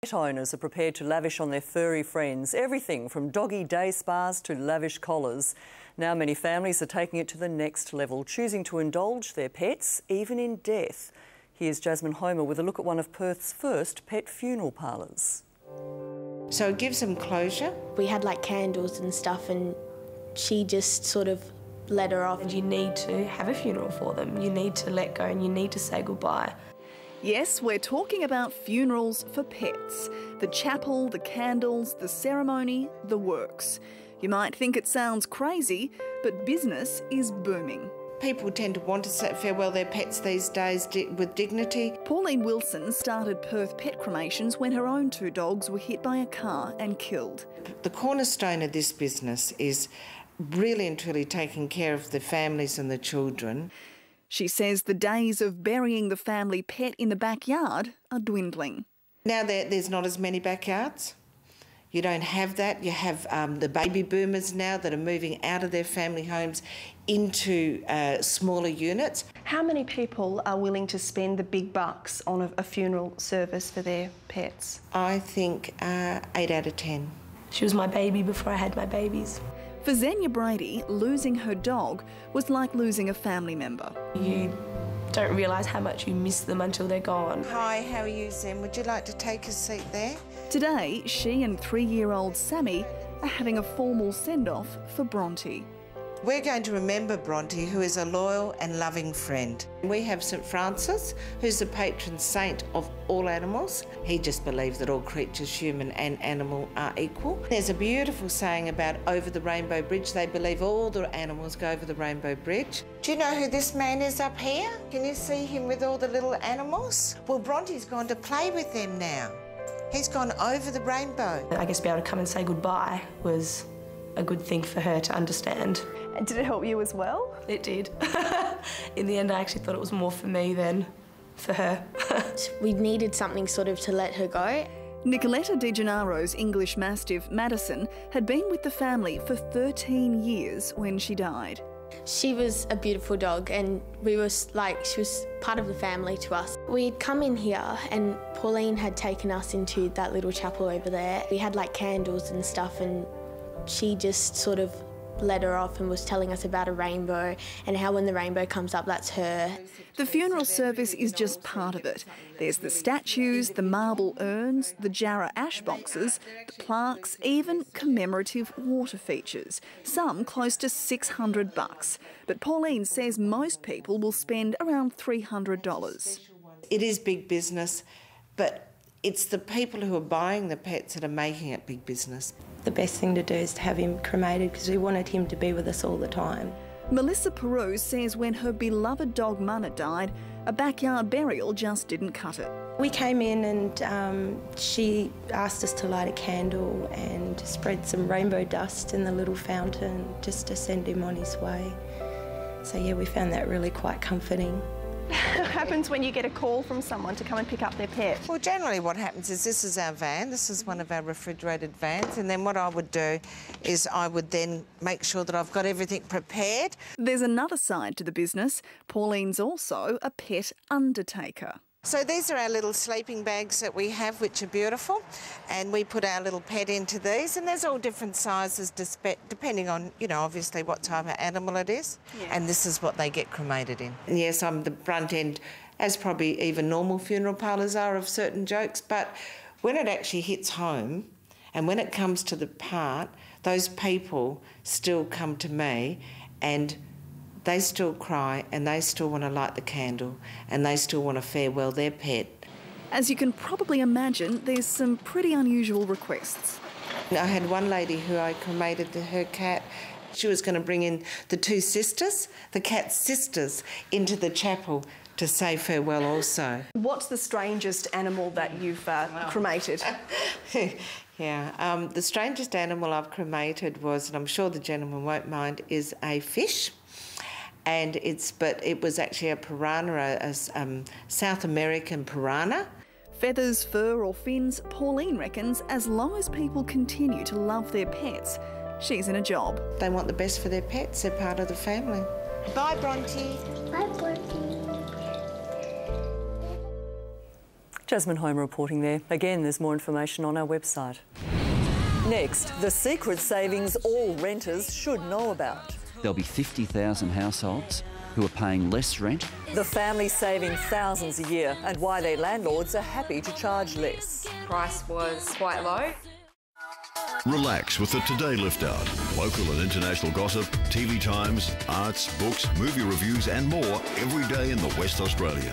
Pet owners are prepared to lavish on their furry friends, everything from doggy day spas to lavish collars. Now many families are taking it to the next level, choosing to indulge their pets even in death. Here's Jasmine Homer with a look at one of Perth's first pet funeral parlours. So it gives them closure. We had like candles and stuff, and she just sort of let her off. You need to have a funeral for them. You need to let go and you need to say goodbye. Yes, we're talking about funerals for pets. The chapel, the candles, the ceremony, the works. You might think it sounds crazy, but business is booming. People tend to want to farewell their pets these days with dignity. Pauline Wilson started Perth Pet Cremations when her own 2 dogs were hit by a car and killed. The cornerstone of this business is really and truly taking care of the families and the children. She says the days of burying the family pet in the backyard are dwindling. Now there's not as many backyards. You don't have that. You have the baby boomers now that are moving out of their family homes into smaller units. How many people are willing to spend the big bucks on a funeral service for their pets? I think 8 out of 10. She was my baby before I had my babies. For Xenia Brady, losing her dog was like losing a family member. You don't realise how much you miss them until they're gone. Hi, how are you, Zen? Would you like to take a seat there? Today, she and 3-year-old Sammy are having a formal send-off for Bronte. We're going to remember Bronte, who is a loyal and loving friend. We have St Francis, who's the patron saint of all animals. He just believes that all creatures, human and animal, are equal. There's a beautiful saying about over the Rainbow Bridge. They believe all the animals go over the Rainbow Bridge. Do you know who this man is up here? Can you see him with all the little animals? Well, Bronte's gone to play with them now. He's gone over the rainbow. I guess being able to come and say goodbye was a good thing for her to understand. And did it help you as well? It did. In the end, I actually thought it was more for me than for her. We needed something sort of to let her go. Nicoletta Di Gennaro's English Mastiff, Madison, had been with the family for 13 years when she died. She was a beautiful dog, and she was part of the family to us. We'd come in here and Pauline had taken us into that little chapel over there. We had like candles and stuff, and she just sort of let her off and was telling us about a rainbow and how when the rainbow comes up, that's her. The funeral service is just part of it. There's the statues, the marble urns, the Jarrah ash boxes, the plaques, even commemorative water features, some close to $600. But Pauline says most people will spend around $300. It is big business, but it's the people who are buying the pets that are making it big business. The best thing to do is to have him cremated because we wanted him to be with us all the time. Melissa Peru says when her beloved dog Munna died, a backyard burial just didn't cut it. We came in and she asked us to light a candle and spread some rainbow dust in the little fountain just to send him on his way. So yeah, we found that really quite comforting. What happens when you get a call from someone to come and pick up their pet? Well, generally what happens is this is our van, this is one of our refrigerated vans, and then what I would do is I would then make sure that I've got everything prepared. There's another side to the business. Pauline's also a pet undertaker. So these are our little sleeping bags that we have, which are beautiful, and we put our little pet into these, and there's all different sizes depending on, you know, obviously what type of animal it is, and this is what they get cremated in. And yes, I'm the front end, as probably even normal funeral parlours are, of certain jokes, but when it actually hits home and when it comes to the part, those people still come to me and they still cry and they still want to light the candle and they still want to farewell their pet. As you can probably imagine, there's some pretty unusual requests. I had one lady who I cremated her cat. She was going to bring in the 2 sisters, the cat's sisters, into the chapel to say farewell also. What's the strangest animal that you've cremated? Yeah, the strangest animal I've cremated was, and I'm sure the gentleman won't mind, is a fish. And it was actually a piranha, a South American piranha. Feathers, fur or fins, Pauline reckons as long as people continue to love their pets, she's in a job. They want the best for their pets, they're part of the family. Bye, Bronte. Bye, Bronte. Jasmine Homer reporting there. Again, there's more information on our website. Next, the secret savings all renters should know about. There'll be 50,000 households who are paying less rent. The family saving thousands a year and why their landlords are happy to charge less. Price was quite low. Relax with the Today Lift Out. Local and international gossip, TV times, arts, books, movie reviews and more every day in the West Australia.